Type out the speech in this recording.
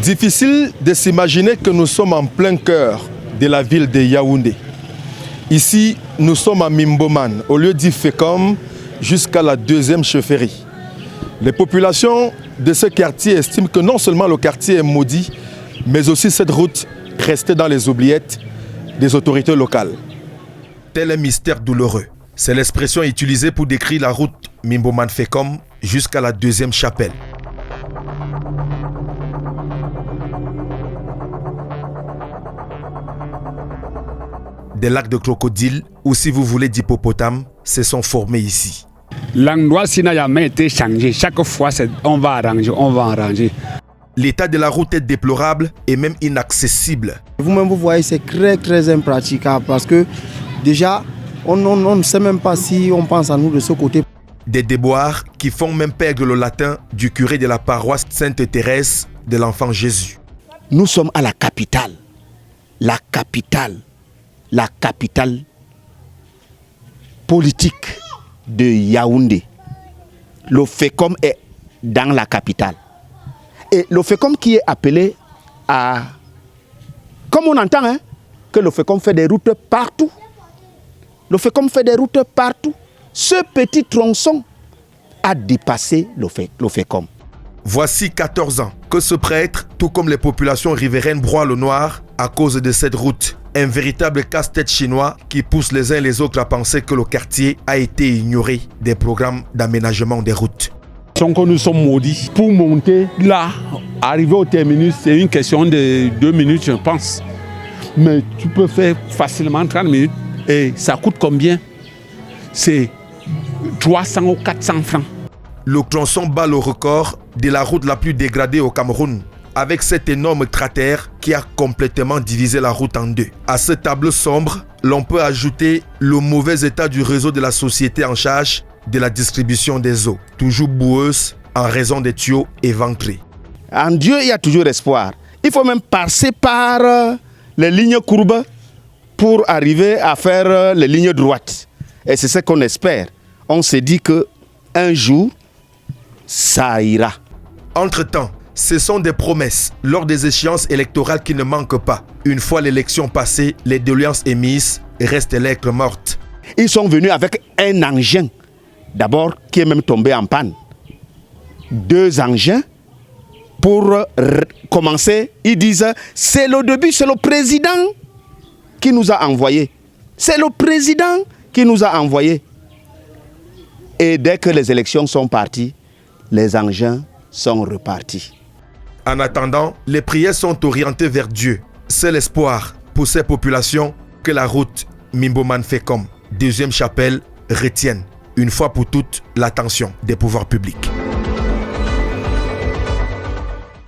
Difficile de s'imaginer que nous sommes en plein cœur de la ville de Yaoundé. Ici, nous sommes à Mimboman, au lieu d'Ifekom, jusqu'à la 2e chefferie. Les populations de ce quartier estiment que non seulement le quartier est maudit, mais aussi cette route restée dans les oubliettes des autorités locales. Tel un mystère douloureux. C'est l'expression utilisée pour décrire la route Mimboman-Fekom jusqu'à la 2e chapelle. Des lacs de crocodiles, ou si vous voulez d'hippopotames, se sont formés ici. L'endroit n'a jamais été changé. Chaque fois, on va arranger. L'état de la route est déplorable et même inaccessible. Vous-même, vous voyez, c'est très impraticable parce que déjà, on ne sait même pas si on pense à nous de ce côté. Des déboires qui font même perdre le latin du curé de la paroisse Sainte-Thérèse de l'Enfant Jésus. Nous sommes à la capitale. La capitale politique de Yaoundé. Le Fekom est dans la capitale. Et le Fekom qui est appelé à... Comme on entend, hein, que le Fekom fait des routes partout. Le Fekom fait des routes partout. Ce petit tronçon a dépassé le Fekom. Voici 14 ans que ce prêtre, tout comme les populations riveraines, broient le noir à cause de cette route. Un véritable casse-tête chinois qui pousse les uns et les autres à penser que le quartier a été ignoré des programmes d'aménagement des routes. Nous sommes maudits. Pour monter là, arriver au terminus, c'est une question de 2 minutes, je pense. Mais tu peux faire facilement 30 minutes. Et ça coûte combien? C'est 300 ou 400 francs. Le tronçon bat le record de la route la plus dégradée au Cameroun, avec cet énorme cratère qui a complètement divisé la route en deux. À ce tableau sombre, l'on peut ajouter le mauvais état du réseau de la société en charge de la distribution des eaux, toujours boueuse en raison des tuyaux éventrés. En Dieu, il y a toujours espoir. Il faut même passer par les lignes courbes pour arriver à faire les lignes droites. Et c'est ce qu'on espère. On se dit qu'un jour, ça ira. Entre-temps, ce sont des promesses lors des échéances électorales qui ne manquent pas. Une fois l'élection passée, les doléances émises restent lettres mortes. Ils sont venus avec un engin, d'abord, qui est même tombé en panne. 2 engins pour commencer. Ils disent, c'est le début, c'est le président qui nous a envoyés. C'est le président qui nous a envoyés. Et dès que les élections sont parties, les engins sont repartis. En attendant, les prières sont orientées vers Dieu. C'est l'espoir pour ces populations que la route Mimboman-Fekom, 2e chapelle, retienne une fois pour toutes l'attention des pouvoirs publics.